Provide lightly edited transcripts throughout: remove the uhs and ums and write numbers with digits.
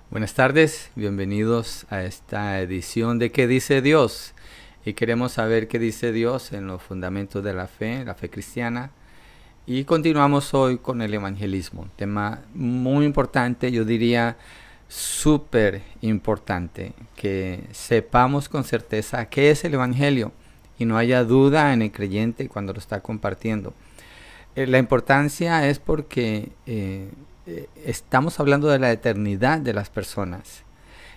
Buenas tardes, bienvenidos a esta edición de ¿Qué dice Dios? Y queremos saber qué dice Dios en los fundamentos de la fe cristiana. Y continuamos hoy con el evangelismo, un tema muy importante, yo diría súper importante, que sepamos con certeza qué es el evangelio y no haya duda en el creyente cuando lo está compartiendo. La importancia es porque estamos hablando de la eternidad de las personas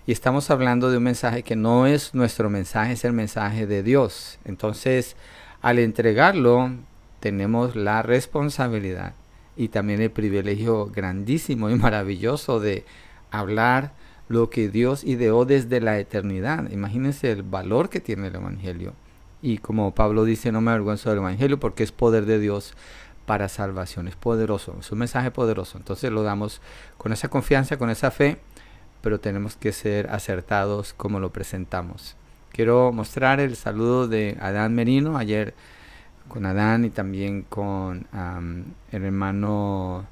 y estamos hablando de un mensaje que no es nuestro mensaje, es el mensaje de Dios. Entonces, al entregarlo, tenemos la responsabilidad y también el privilegio grandísimo y maravilloso de hablar lo que Dios ideó desde la eternidad. Imagínense el valor que tiene el evangelio. Y como Pablo dice, no me avergüenzo del evangelio porque es poder de Dios para salvación. Es poderoso, es un mensaje poderoso. Entonces lo damos con esa confianza, con esa fe, pero tenemos que ser acertados como lo presentamos. Quiero mostrar el saludo de Adán Merino. Ayer con Adán y también con el hermano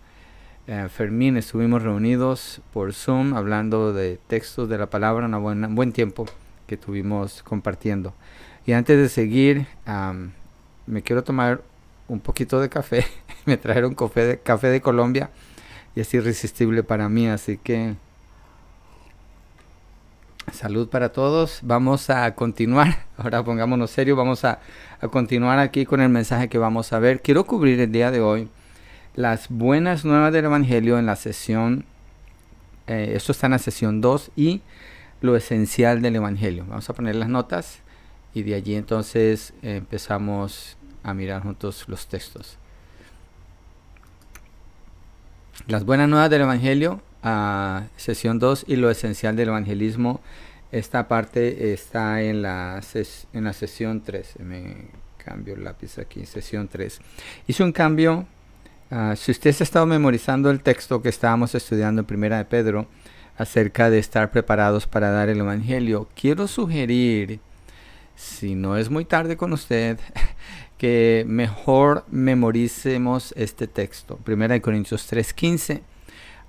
Fermín estuvimos reunidos por Zoom hablando de textos de la palabra, un buen tiempo que tuvimos compartiendo. Y antes de seguir, me quiero tomar un poquito de café. Me trajeron café de Colombia y es irresistible para mí, así que salud para todos. Vamos a continuar, ahora pongámonos serios, vamos a continuar aquí con el mensaje que vamos a ver. Quiero cubrir el día de hoy las buenas nuevas del evangelio en la sesión, esto está en la sesión 2 y lo esencial del evangelio. Vamos a poner las notas y de allí entonces empezamos a mirar juntos los textos. Las buenas nuevas del evangelio, sesión 2 y lo esencial del evangelismo. Esta parte está en la sesión 3. Me cambio el lápiz aquí, sesión 3. Hice un cambio. Si usted se ha estado memorizando el texto que estábamos estudiando en Primera de Pedro acerca de estar preparados para dar el evangelio, quiero sugerir, si no es muy tarde con usted, que mejor memoricemos este texto. Primera de Corintios 3:15.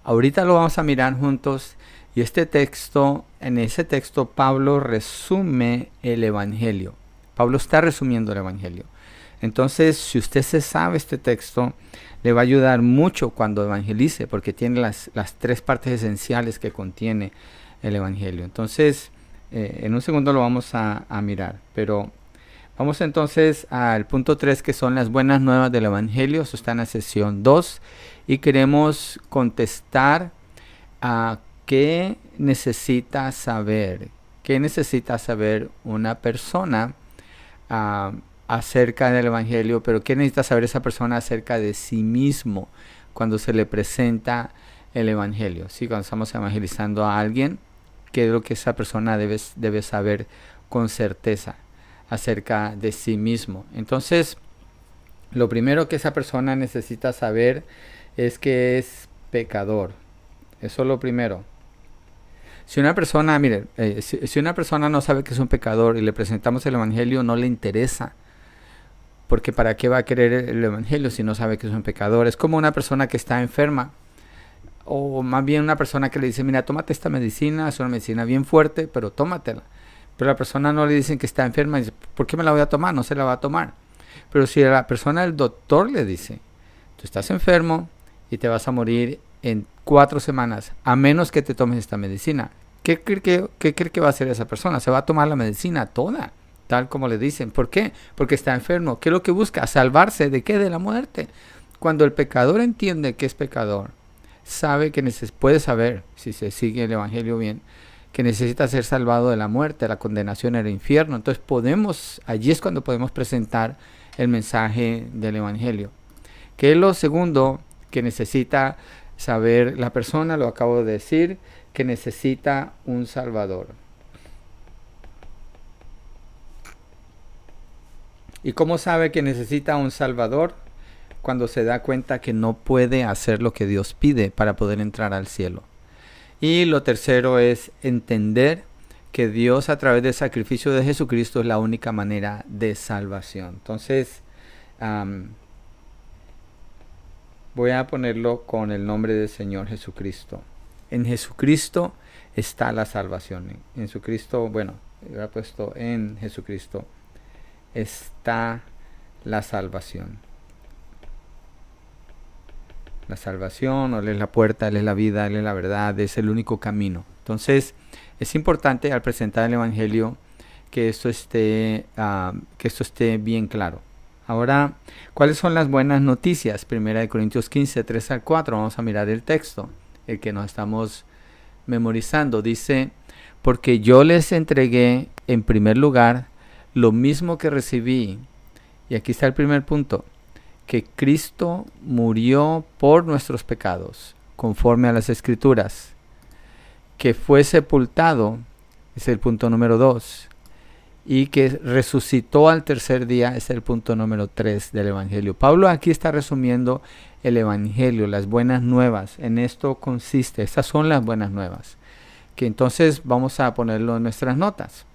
Ahorita lo vamos a mirar juntos. Y este texto, en ese texto, Pablo resume el evangelio. Pablo está resumiendo el evangelio. Entonces, si usted se sabe este texto, le va a ayudar mucho cuando evangelice, porque tiene las tres partes esenciales que contiene el evangelio. Entonces, en un segundo lo vamos a mirar, pero vamos entonces al punto 3, que son las buenas nuevas del evangelio. Eso está en la sesión 2 y queremos contestar a qué necesita saber una persona acerca del evangelio, pero qué necesita saber esa persona acerca de sí mismo cuando se le presenta el evangelio. ¿Sí? Cuando estamos evangelizando a alguien, qué es lo que esa persona debe saber con certeza acerca de sí mismo. Entonces, lo primero que esa persona necesita saber es que es pecador. Eso es lo primero. Si una persona, si una persona no sabe que es un pecador y le presentamos el evangelio, no le interesa. Porque ¿para qué va a querer el evangelio si no sabe que es un pecador? Es como una persona que está enferma. O más bien una persona que le dice, mira, tómate esta medicina, es una medicina bien fuerte, pero tómatela. Pero la persona no le dicen que está enferma y dice, ¿por qué me la voy a tomar? No se la va a tomar. Pero si a la persona, el doctor le dice, tú estás enfermo y te vas a morir en 4 semanas, a menos que te tomes esta medicina. ¿Qué cree que va a hacer esa persona? Se va a tomar la medicina toda, tal como le dicen. ¿Por qué? Porque está enfermo. ¿Qué es lo que busca? ¿Salvarse de qué? De la muerte. Cuando el pecador entiende que es pecador, sabe que puede saber, si se sigue el evangelio bien, que necesita ser salvado de la muerte, de la condenación en el infierno. Entonces allí es cuando podemos presentar el mensaje del evangelio. ¿Qué es lo segundo que necesita saber la persona? Lo acabo de decir, que necesita un salvador. ¿Y cómo sabe que necesita un salvador? Cuando se da cuenta que no puede hacer lo que Dios pide para poder entrar al cielo. Y lo tercero es entender que Dios, a través del sacrificio de Jesucristo, es la única manera de salvación. Entonces, voy a ponerlo con el nombre del Señor Jesucristo. En Jesucristo está la salvación. En Jesucristo, bueno, yo he puesto en Jesucristo está la salvación. La salvación, Él es la puerta, Él es la vida, Él es la verdad, es el único camino. Entonces, es importante al presentar el Evangelio que esto esté bien claro. Ahora, ¿cuáles son las buenas noticias? 1 Corintios 15, 3 al 4. Vamos a mirar el texto, el que nos estamos memorizando. Dice, porque yo les entregué en primer lugar lo mismo que recibí. Y aquí está el primer punto, que Cristo murió por nuestros pecados, conforme a las Escrituras, que fue sepultado, es el punto número 2, y que resucitó al tercer día, es el punto número 3 del Evangelio. Pablo aquí está resumiendo el Evangelio, las buenas nuevas. En esto consiste, estas son las buenas nuevas, que entonces vamos a ponerlo en nuestras notas.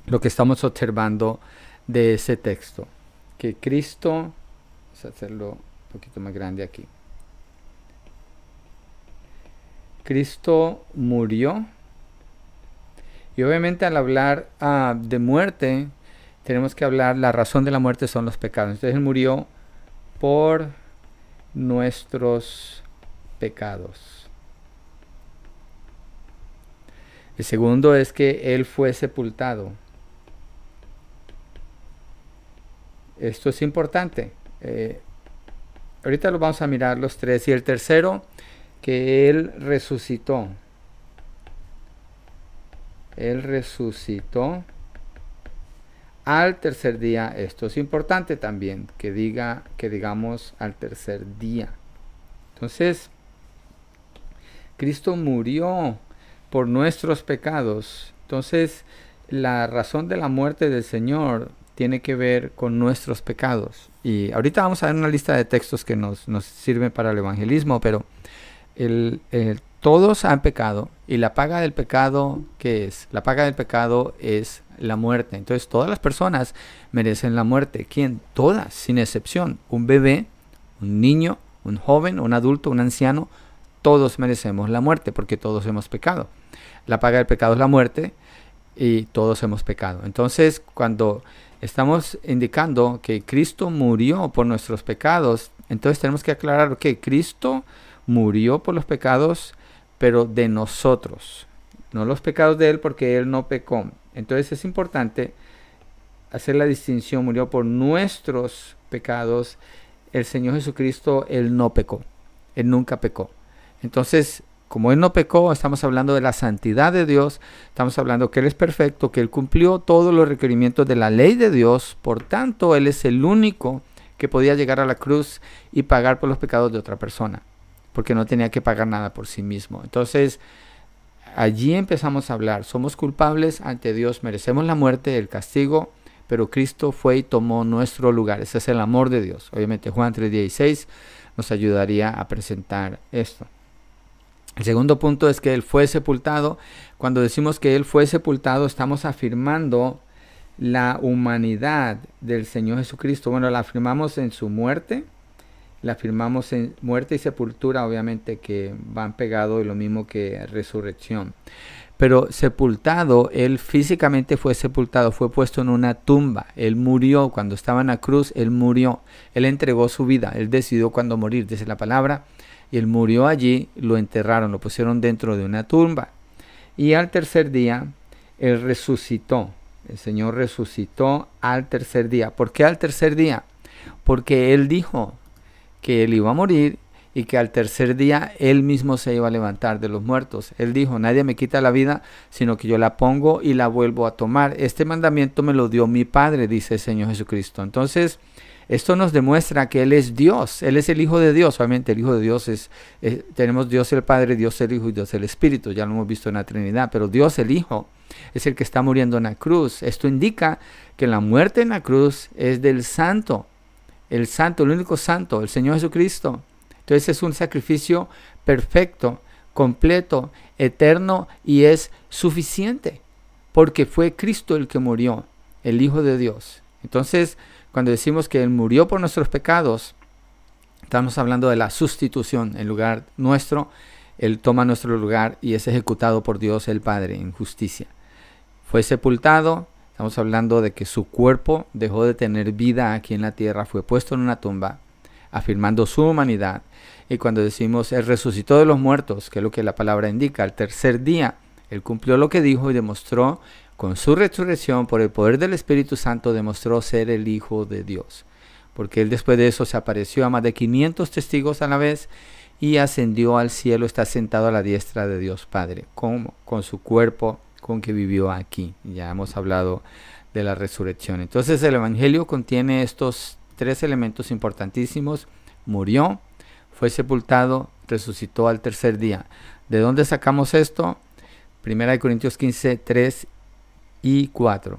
Lo que estamos observando de ese texto, que Cristo, vamos a hacerlo un poquito más grande aquí. Cristo murió. Y obviamente al hablar de muerte, tenemos que hablar, la razón de la muerte son los pecados. Entonces Él murió por nuestros pecados. El segundo es que Él fue sepultado. Esto es importante. Ahorita lo vamos a mirar los tres. Y el tercero, que Él resucitó. Él resucitó al tercer día. Esto es importante también, que digamos al tercer día. Entonces, Cristo murió por nuestros pecados. Entonces, la razón de la muerte del Señor tiene que ver con nuestros pecados. Y ahorita vamos a ver una lista de textos que nos sirven para el evangelismo, pero todos han pecado, y la paga del pecado, ¿qué es? La paga del pecado es la muerte. Entonces todas las personas merecen la muerte. ¿Quién? Todas, sin excepción. Un bebé, un niño, un joven, un adulto, un anciano, todos merecemos la muerte porque todos hemos pecado. La paga del pecado es la muerte y todos hemos pecado. Entonces, cuando estamos indicando que Cristo murió por nuestros pecados, entonces tenemos que aclarar que Cristo murió por los pecados, pero de nosotros, no los pecados de Él, porque Él no pecó. Entonces es importante hacer la distinción. Murió por nuestros pecados. El Señor Jesucristo, Él no pecó, Él nunca pecó. Entonces, como Él no pecó, estamos hablando de la santidad de Dios, estamos hablando que Él es perfecto, que Él cumplió todos los requerimientos de la ley de Dios. Por tanto, Él es el único que podía llegar a la cruz y pagar por los pecados de otra persona, porque no tenía que pagar nada por sí mismo. Entonces, allí empezamos a hablar. Somos culpables ante Dios, merecemos la muerte, el castigo, pero Cristo fue y tomó nuestro lugar. Ese es el amor de Dios. Obviamente Juan 3:16 nos ayudaría a presentar esto. El segundo punto es que Él fue sepultado. Cuando decimos que Él fue sepultado, estamos afirmando la humanidad del Señor Jesucristo. Bueno, la afirmamos en su muerte, la afirmamos en muerte y sepultura, obviamente que van pegados, lo mismo que resurrección. Pero sepultado, Él físicamente fue sepultado, fue puesto en una tumba. Él murió cuando estaba en la cruz, Él murió. Él entregó su vida, Él decidió cuándo morir, dice la palabra. Y Él murió allí, lo enterraron, lo pusieron dentro de una tumba. Y al tercer día, Él resucitó. El Señor resucitó al tercer día. ¿Por qué al tercer día? Porque Él dijo que Él iba a morir y que al tercer día Él mismo se iba a levantar de los muertos. Él dijo, nadie me quita la vida, sino que yo la pongo y la vuelvo a tomar. Este mandamiento me lo dio mi Padre, dice el Señor Jesucristo. Entonces, esto nos demuestra que Él es Dios, Él es el Hijo de Dios. Obviamente el Hijo de Dios tenemos Dios el Padre, Dios el Hijo y Dios el Espíritu, ya lo hemos visto en la Trinidad, pero Dios el Hijo es el que está muriendo en la cruz. Esto indica que la muerte en la cruz es del Santo, el único Santo, el Señor Jesucristo. Entonces es un sacrificio perfecto, completo, eterno y es suficiente, porque fue Cristo el que murió, el Hijo de Dios. Entonces, cuando decimos que Él murió por nuestros pecados, estamos hablando de la sustitución en lugar nuestro. Él toma nuestro lugar y es ejecutado por Dios el Padre en justicia. Fue sepultado, estamos hablando de que su cuerpo dejó de tener vida aquí en la tierra, fue puesto en una tumba, afirmando su humanidad. Y cuando decimos Él resucitó de los muertos, que es lo que la palabra indica, al tercer día, Él cumplió lo que dijo y demostró con su resurrección, por el poder del Espíritu Santo, demostró ser el Hijo de Dios. Porque Él después de eso se apareció a más de 500 testigos a la vez y ascendió al cielo, está sentado a la diestra de Dios Padre, con su cuerpo con que vivió aquí. Ya hemos hablado de la resurrección. Entonces el Evangelio contiene estos tres elementos importantísimos: murió, fue sepultado, resucitó al tercer día. ¿De dónde sacamos esto? 1 Corintios 15, 3 y 4.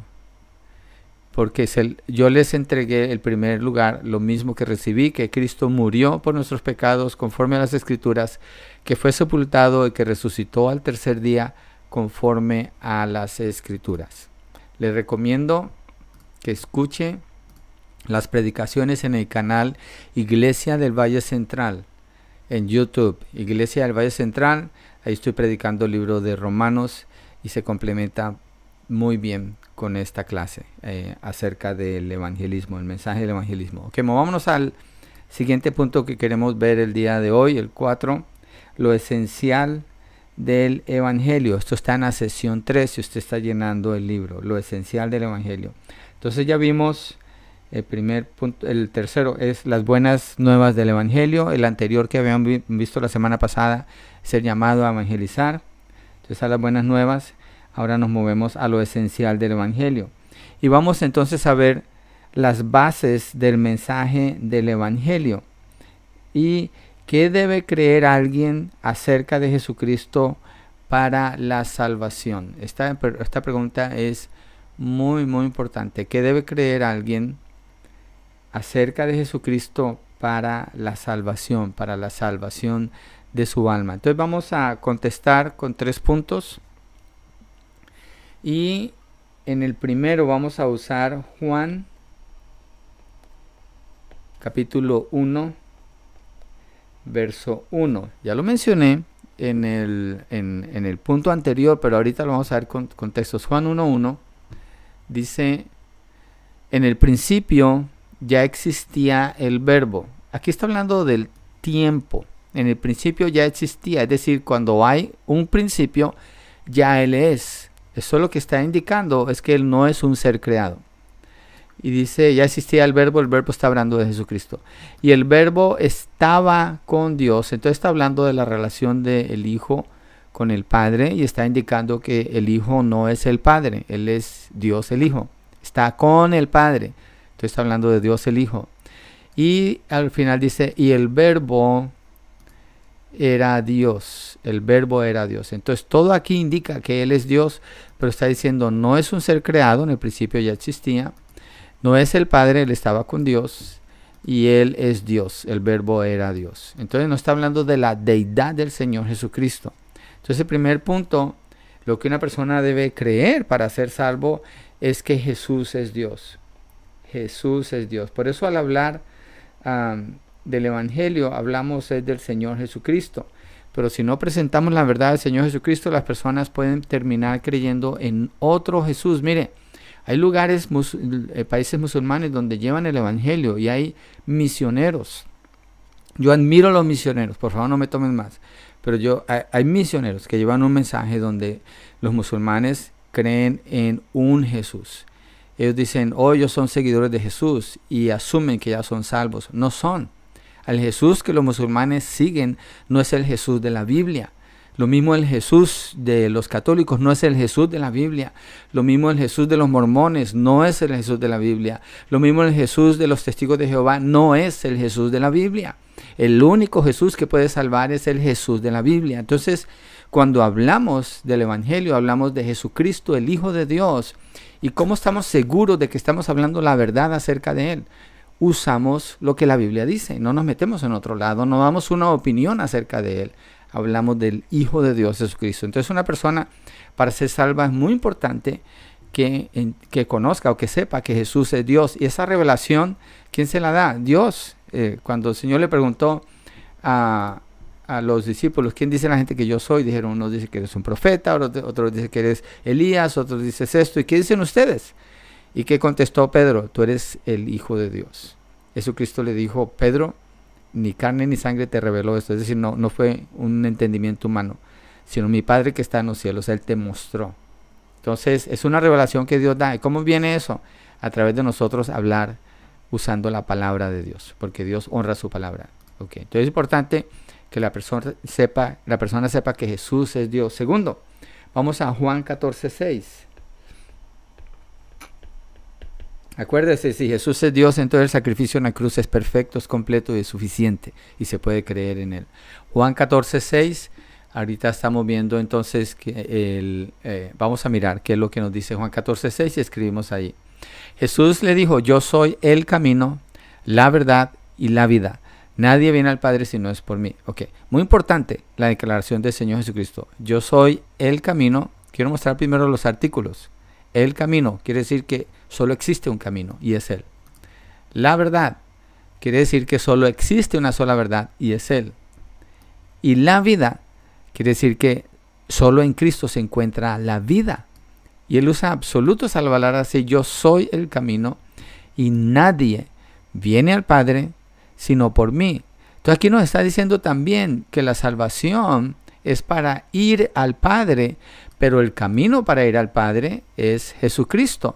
Porque yo les entregué el primer lugar, lo mismo que recibí, que Cristo murió por nuestros pecados conforme a las Escrituras, que fue sepultado y que resucitó al tercer día conforme a las Escrituras. Les recomiendo que escuche las predicaciones en el canal Iglesia del Valle Central en YouTube. Iglesia del Valle Central, ahí estoy predicando el libro de Romanos y se complementa muy bien con esta clase acerca del evangelismo, el mensaje del evangelismo. Ok, vámonos al siguiente punto que queremos ver el día de hoy, el 4, lo esencial del evangelio. Esto está en la sesión 3, si usted está llenando el libro, lo esencial del evangelio. Entonces ya vimos el primer punto. El tercero es las buenas nuevas del evangelio. El anterior que habíamos visto la semana pasada es el llamado a evangelizar. Entonces, a las buenas nuevas. Ahora nos movemos a lo esencial del evangelio. Y vamos entonces a ver las bases del mensaje del evangelio. Y qué debe creer alguien acerca de Jesucristo para la salvación. Esta pregunta es muy, muy importante. ¿Qué debe creer alguien acerca de Jesucristo para la salvación de su alma? Entonces vamos a contestar con 3 puntos. Y en el primero vamos a usar Juan capítulo 1, verso 1. Ya lo mencioné en el punto anterior, pero ahorita lo vamos a ver con textos. Juan 1:1 dice: en el principio ya existía el verbo. Aquí está hablando del tiempo. En el principio ya existía, es decir, cuando hay un principio, ya Él es. Eso lo que está indicando es que Él no es un ser creado. Y dice, ya existía el verbo está hablando de Jesucristo. Y el verbo estaba con Dios. Entonces está hablando de la relación del Hijo con el Padre y está indicando que el Hijo no es el Padre, Él es Dios el Hijo. Está con el Padre. Entonces está hablando de Dios el Hijo. Y al final dice, y el verbo era Dios, el verbo era Dios. Entonces todo aquí indica que Él es Dios, pero está diciendo no es un ser creado, en el principio ya existía, no es el Padre, Él estaba con Dios y Él es Dios, el verbo era Dios. Entonces no está hablando de la deidad del Señor Jesucristo. Entonces el primer punto, lo que una persona debe creer para ser salvo es que Jesús es Dios. Jesús es Dios. Por eso al hablar del evangelio hablamos del Señor Jesucristo, pero si no presentamos la verdad del Señor Jesucristo, las personas pueden terminar creyendo en otro Jesús. Mire, hay lugares, países musulmanes donde llevan el evangelio y hay misioneros. Yo admiro a los misioneros, por favor no me tomen más, pero hay misioneros que llevan un mensaje donde los musulmanes creen en un Jesús. Ellos dicen, ellos son seguidores de Jesús y asumen que ya son salvos. No son. El Jesús que los musulmanes siguen no es el Jesús de la Biblia. Lo mismo el Jesús de los católicos no es el Jesús de la Biblia. Lo mismo el Jesús de los mormones no es el Jesús de la Biblia. Lo mismo el Jesús de los testigos de Jehová no es el Jesús de la Biblia. El único Jesús que puede salvar es el Jesús de la Biblia. Entonces, cuando hablamos del evangelio, hablamos de Jesucristo, el Hijo de Dios. ¿Y cómo estamos seguros de que estamos hablando la verdad acerca de Él? Usamos lo que la Biblia dice, no nos metemos en otro lado, no damos una opinión acerca de Él. Hablamos del Hijo de Dios, Jesucristo. Entonces una persona, para ser salva, es muy importante que conozca o que sepa que Jesús es Dios. Y esa revelación, ¿quién se la da? Dios. Cuando el Señor le preguntó a a los discípulos, ¿quién dice la gente que yo soy? Dijeron, unos dicen que eres un profeta, otros dicen que eres Elías, otros dicen esto. ¿Y qué dicen ustedes? ¿Y qué contestó Pedro? Tú eres el Hijo de Dios. Jesucristo le dijo, Pedro, ni carne ni sangre te reveló esto. Es decir, no fue un entendimiento humano, sino mi Padre que está en los cielos. Él te mostró. Entonces, es una revelación que Dios da. ¿Y cómo viene eso? A través de nosotros hablar usando la palabra de Dios, porque Dios honra su palabra. Okay. Entonces es importante que la persona sepa que Jesús es Dios. Segundo, vamos a Juan 14:6. Acuérdese, si Jesús es Dios, entonces el sacrificio en la cruz es perfecto, es completo y es suficiente, y se puede creer en él. Juan 14:6, ahorita estamos viendo entonces, vamos a mirar qué es lo que nos dice Juan 14:6 y escribimos ahí. Jesús le dijo, yo soy el camino, la verdad y la vida. Nadie viene al Padre si no es por mí. Ok, muy importante la declaración del Señor Jesucristo. Yo soy el camino. Quiero mostrar primero los artículos. El camino quiere decir que solo existe un camino y es Él. La verdad quiere decir que solo existe una sola verdad y es Él. Y la vida quiere decir que solo en Cristo se encuentra la vida. Y Él usa absolutos al hablar así, yo soy el camino y nadie viene al Padre sino por mí. Entonces aquí nos está diciendo también que la salvación es para ir al Padre, pero el camino para ir al Padre es Jesucristo.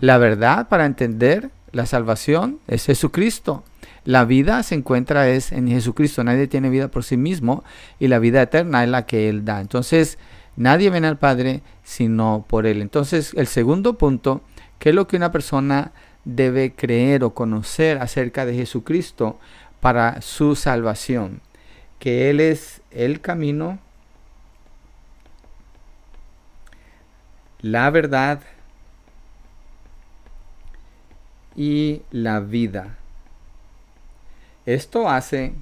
La verdad para entender la salvación es Jesucristo. La vida se encuentra en Jesucristo. Nadie tiene vida por sí mismo y la vida eterna es la que Él da. Entonces, nadie viene al Padre sino por Él. Entonces, el segundo punto, ¿qué es lo que una persona debe creer o conocer acerca de Jesucristo para su salvación? Que Él es el camino, la verdad y la vida. Esto hace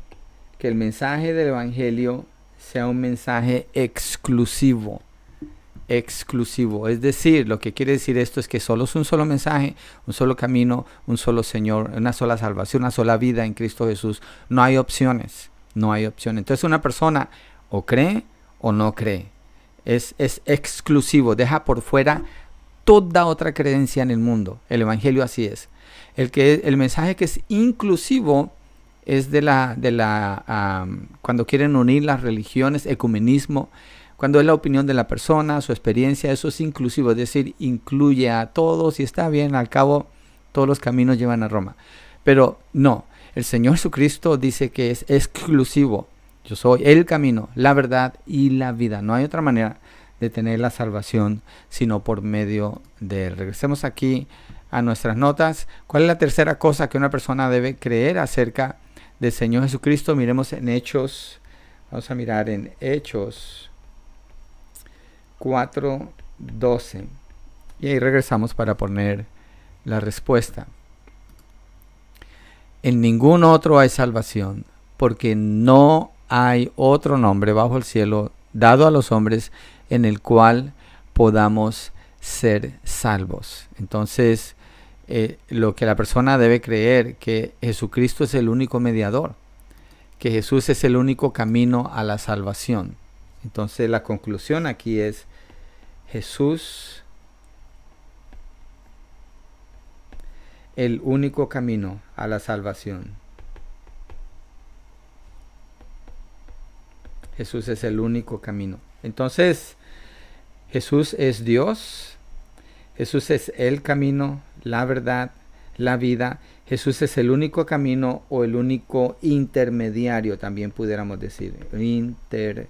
que el mensaje del Evangelio sea un mensaje exclusivo. Es decir, lo que quiere decir esto es que solo es un solo mensaje, un solo camino, un solo Señor, una sola salvación, una sola vida en Cristo Jesús. No hay opciones, Entonces una persona o cree o no cree. Es exclusivo, deja por fuera toda otra creencia en el mundo. El Evangelio así es. El mensaje que es inclusivo es cuando quieren unir las religiones, ecumenismo. Cuando es la opinión de la persona, su experiencia, eso es inclusivo, es decir, incluye a todos y está bien, al cabo todos los caminos llevan a Roma. Pero no, el Señor Jesucristo dice que es exclusivo. Yo soy el camino, la verdad y la vida. No hay otra manera de tener la salvación sino por medio de Él. Regresemos aquí a nuestras notas. ¿Cuál es la tercera cosa que una persona debe creer acerca del Señor Jesucristo? Miremos en Hechos, vamos a mirar en Hechos 4:12 y ahí regresamos para poner la respuesta. En ningún otro hay salvación, porque no hay otro nombre bajo el cielo dado a los hombres en el cual podamos ser salvos. Entonces, lo que la persona debe creer, que Jesucristo es el único mediador, que Jesús es el único camino a la salvación. Entonces, la conclusión aquí es Jesús, el único camino a la salvación. Jesús es el único camino. Entonces, Jesús es Dios. Jesús es el camino, la verdad, la vida. Jesús es el único camino o el único intermediario, también pudiéramos decir. Intermediario.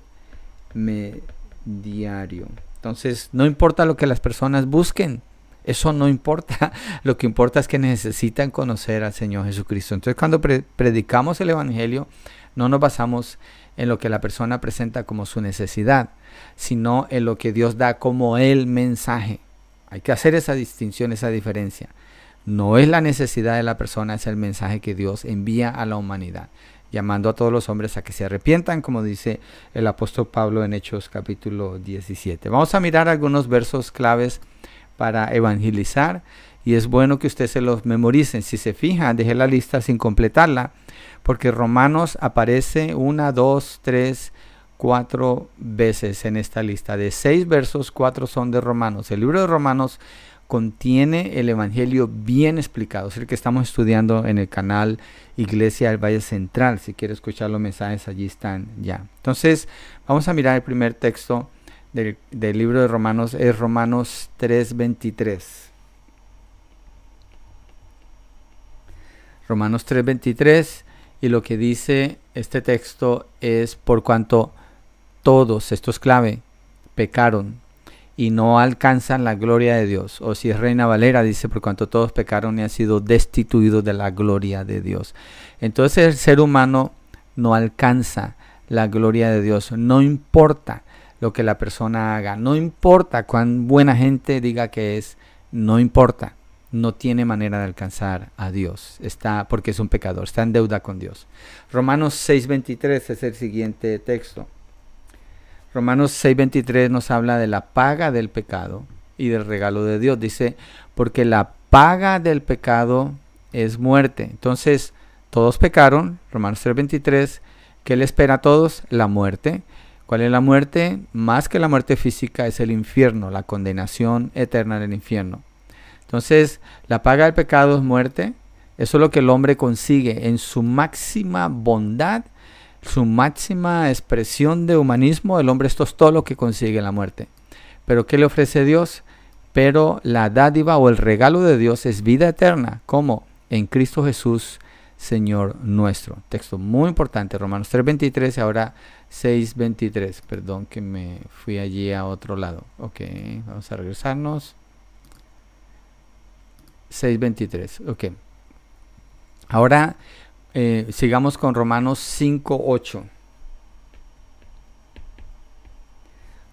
Entonces, no importa lo que las personas busquen. Eso no importa. Lo que importa es que necesitan conocer al Señor Jesucristo. Entonces, cuando predicamos el Evangelio, no nos basamos en lo que la persona presenta como su necesidad, sino en lo que Dios da como el mensaje. Hay que hacer esa distinción, esa diferencia. No es la necesidad de la persona, es el mensaje que Dios envía a la humanidad, llamando a todos los hombres a que se arrepientan, como dice el apóstol Pablo en Hechos capítulo 17. Vamos a mirar algunos versos claves para evangelizar y es bueno que ustedes se los memoricen. Si se fijan, dejé la lista sin completarla, porque Romanos aparece 1, 2, 3, 4 veces en esta lista. De 6 versos, 4 son de Romanos. El libro de Romanos contiene el Evangelio bien explicado. Es el que estamos estudiando en el canal Iglesia del Valle Central. Si quiere escuchar los mensajes, allí están ya. Entonces, vamos a mirar el primer texto del libro de Romanos. Es Romanos 3:23. Romanos 3:23, y lo que dice este texto es: por cuanto todos, esto es clave, pecaron y no alcanzan la gloria de Dios. O si es Reina Valera, dice: por cuanto todos pecaron y han sido destituidos de la gloria de Dios. Entonces el ser humano no alcanza la gloria de Dios. No importa lo que la persona haga, no importa cuán buena gente diga que es, no importa. No tiene manera de alcanzar a Dios, porque es un pecador, está en deuda con Dios. Romanos 6:23 es el siguiente texto. Romanos 6:23 nos habla de la paga del pecado y del regalo de Dios. Dice: porque la paga del pecado es muerte. Entonces, todos pecaron. Romanos 3:23, ¿qué le espera a todos? La muerte. ¿Cuál es la muerte? Más que la muerte física, es el infierno, la condenación eterna del infierno. Entonces, la paga del pecado es muerte. Eso es lo que el hombre consigue en su máxima bondad, su máxima expresión de humanismo. El hombre, esto es todo lo que consigue en la muerte. ¿Pero qué le ofrece Dios? Pero la dádiva o el regalo de Dios es vida eterna. ¿Cómo? En Cristo Jesús, Señor nuestro. Texto muy importante, Romanos 3:23 y ahora 6:23. Perdón que me fui allí a otro lado. Ok, vamos a regresarnos. 6:23, ok. Ahora sigamos con Romanos 5:8.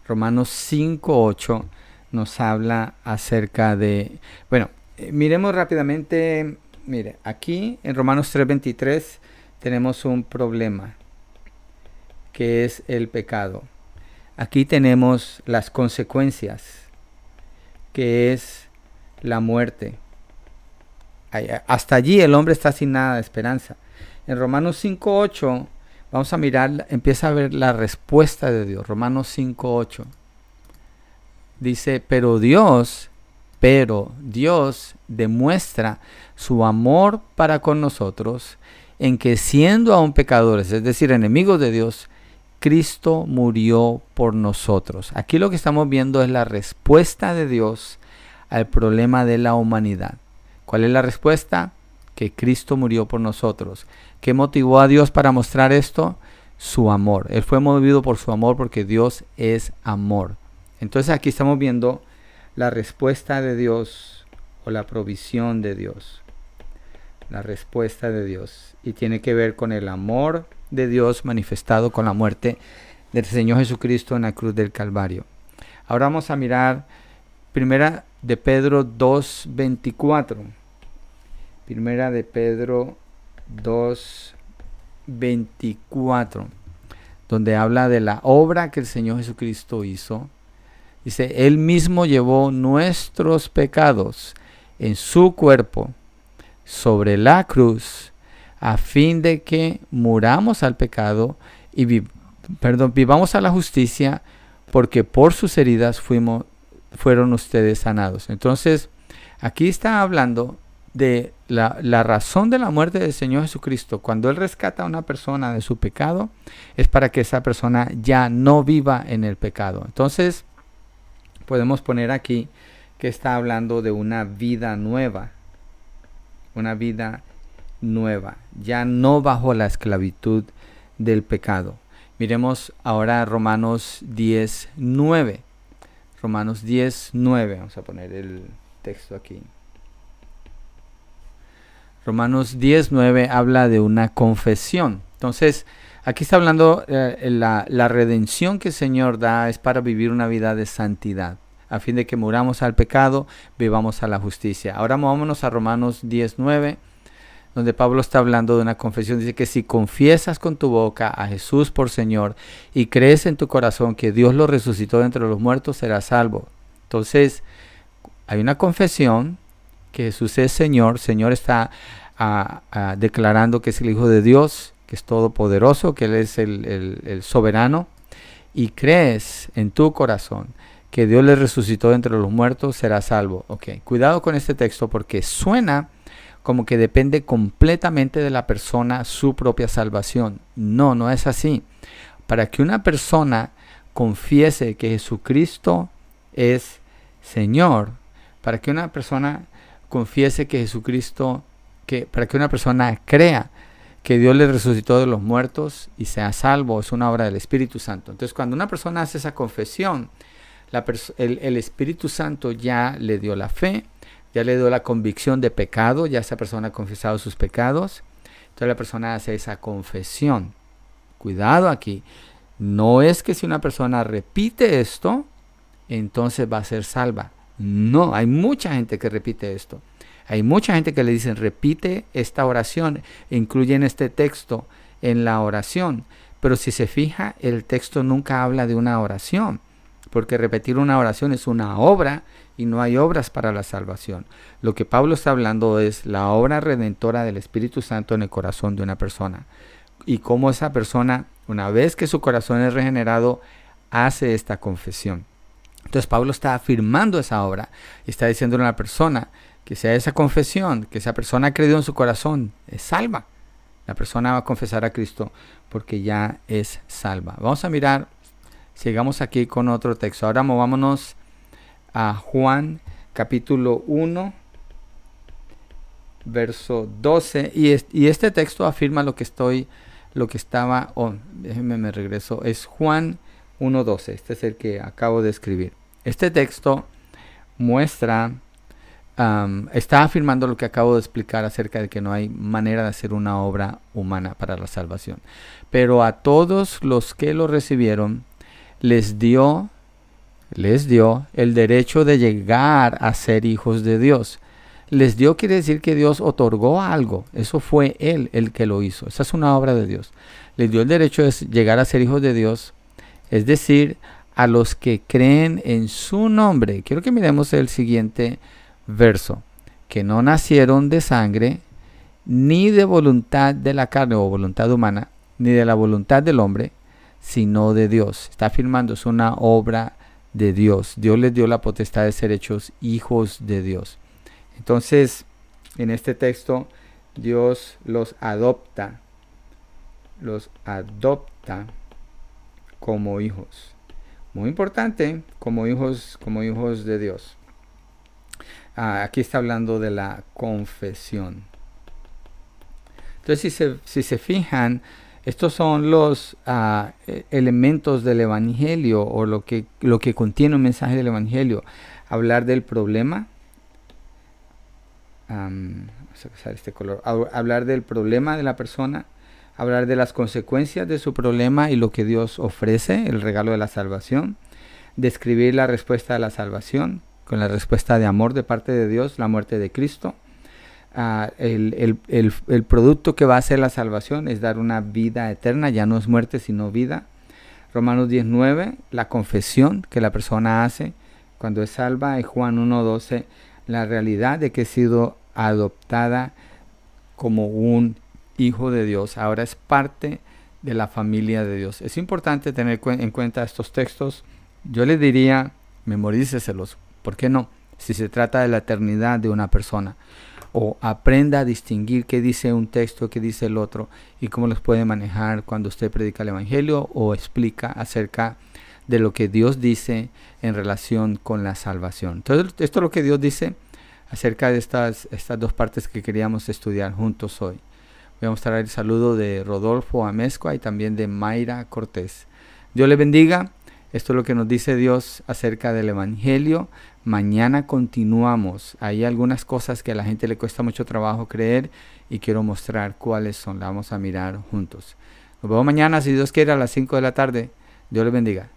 Romanos 5:8 nos habla acerca de... Bueno, miremos rápidamente. Mire, aquí en Romanos 3:23 tenemos un problema, que es el pecado. Aquí tenemos las consecuencias, que es la muerte. Hasta allí el hombre está sin nada de esperanza. En Romanos 5:8 vamos a mirar, empieza a ver la respuesta de Dios. Romanos 5:8 dice: pero Dios demuestra su amor para con nosotros en que, siendo aún pecadores, es decir, enemigos de Dios, Cristo murió por nosotros. Aquí lo que estamos viendo es la respuesta de Dios al problema de la humanidad. ¿Cuál es la respuesta? Que Cristo murió por nosotros. ¿Qué motivó a Dios para mostrar esto? Su amor. Él fue movido por su amor, porque Dios es amor. Entonces aquí estamos viendo la respuesta de Dios o la provisión de Dios. La respuesta de Dios. Y tiene que ver con el amor de Dios manifestado con la muerte del Señor Jesucristo en la cruz del Calvario. Ahora vamos a mirar Primera de Pedro 2:24. Primera de Pedro 2:24, donde habla de la obra que el Señor Jesucristo hizo. Dice: Él mismo llevó nuestros pecados en su cuerpo sobre la cruz, a fin de que muramos al pecado y vivamos a la justicia, porque por sus heridas fueron ustedes sanados. Entonces, aquí está hablando de la razón de la muerte del Señor Jesucristo. Cuando Él rescata a una persona de su pecado, es para que esa persona ya no viva en el pecado. Entonces, podemos poner aquí que está hablando de una vida nueva. Una vida nueva, ya no bajo la esclavitud del pecado. Miremos ahora Romanos 10:9. Romanos 10:9. Vamos a poner el texto aquí. Romanos 10:9 habla de una confesión. Entonces, aquí está hablando la redención que el Señor da es para vivir una vida de santidad, a fin de que muramos al pecado, vivamos a la justicia. Ahora movámonos a Romanos 10:9, donde Pablo está hablando de una confesión. Dice que si confiesas con tu boca a Jesús por Señor y crees en tu corazón que Dios lo resucitó de entre los muertos, serás salvo. Entonces, hay una confesión que Jesús es Señor, Señor está declarando que es el Hijo de Dios, que es todopoderoso, que Él es el soberano, y crees en tu corazón que Dios le resucitó de entre los muertos, serás salvo. Ok, cuidado con este texto porque suena como que depende completamente de la persona su propia salvación. No, no es así. Para que una persona confiese que Jesucristo es Señor, para que una persona confiese que Jesucristo, para que una persona crea que Dios le resucitó de los muertos y sea salvo, es una obra del Espíritu Santo. Entonces, cuando una persona hace esa confesión, el Espíritu Santo ya le dio la fe, ya le dio la convicción de pecado, ya esa persona ha confesado sus pecados. Entonces la persona hace esa confesión. Cuidado aquí, no es que si una persona repite esto, entonces va a ser salva. No, hay mucha gente que repite esto. Hay mucha gente que le dicen repite esta oración, incluyen este texto en la oración. Pero si se fija, el texto nunca habla de una oración, porque repetir una oración es una obra y no hay obras para la salvación. Lo que Pablo está hablando es la obra redentora del Espíritu Santo en el corazón de una persona. Y cómo esa persona, una vez que su corazón es regenerado, hace esta confesión. Entonces Pablo está afirmando esa obra y está diciéndole a la persona que sea esa confesión, que esa persona ha creído en su corazón, es salva. La persona va a confesar a Cristo porque ya es salva. Vamos a mirar, sigamos aquí con otro texto. Ahora movámonos a Juan capítulo 1, verso 12. Y este texto afirma déjenme me regreso, es Juan 1:12. Este es el que acabo de escribir. Este texto muestra, está afirmando lo que acabo de explicar acerca de que no hay manera de hacer una obra humana para la salvación. Pero a todos los que lo recibieron, les dio el derecho de llegar a ser hijos de Dios. Les dio quiere decir que Dios otorgó algo. Eso fue Él el que lo hizo. Esa es una obra de Dios. Les dio el derecho de llegar a ser hijos de Dios. Es decir, a los que creen en su nombre. Quiero que miremos el siguiente verso. Que no nacieron de sangre, ni de voluntad de la carne o voluntad humana, ni de la voluntad del hombre, sino de Dios. Está afirmando, es una obra de Dios. Dios les dio la potestad de ser hechos hijos de Dios. Entonces, en este texto, Dios los adopta como hijos. Muy importante, como hijos de Dios. Aquí está hablando de la confesión. Entonces, si se fijan, estos son los elementos del Evangelio o lo que contiene un mensaje del Evangelio. Hablar del problema. Vamos a usar este color. Hablar del problema de la persona. Hablar de las consecuencias de su problema y lo que Dios ofrece, el regalo de la salvación. Describir la respuesta a la salvación con la respuesta de amor de parte de Dios, la muerte de Cristo. El producto que va a ser la salvación es dar una vida eterna, ya no es muerte sino vida. Romanos 10:9, la confesión que la persona hace cuando es salva. Y Juan 1:12, la realidad de que he sido adoptada como un hijo de Dios, ahora es parte de la familia de Dios. Es importante tener en cuenta estos textos. Yo le diría, memoríceselos, ¿por qué no? Si se trata de la eternidad de una persona. O aprenda a distinguir qué dice un texto, qué dice el otro y cómo los puede manejar cuando usted predica el Evangelio o explica acerca de lo que Dios dice en relación con la salvación. Entonces, esto es lo que Dios dice acerca de estas dos partes que queríamos estudiar juntos hoy. Voy a mostrar el saludo de Rodolfo Amezcua y también de Mayra Cortés. Dios le bendiga. Esto es lo que nos dice Dios acerca del Evangelio. Mañana continuamos. Hay algunas cosas que a la gente le cuesta mucho trabajo creer y quiero mostrar cuáles son. La vamos a mirar juntos. Nos vemos mañana, si Dios quiere, a las 5 de la tarde. Dios le bendiga.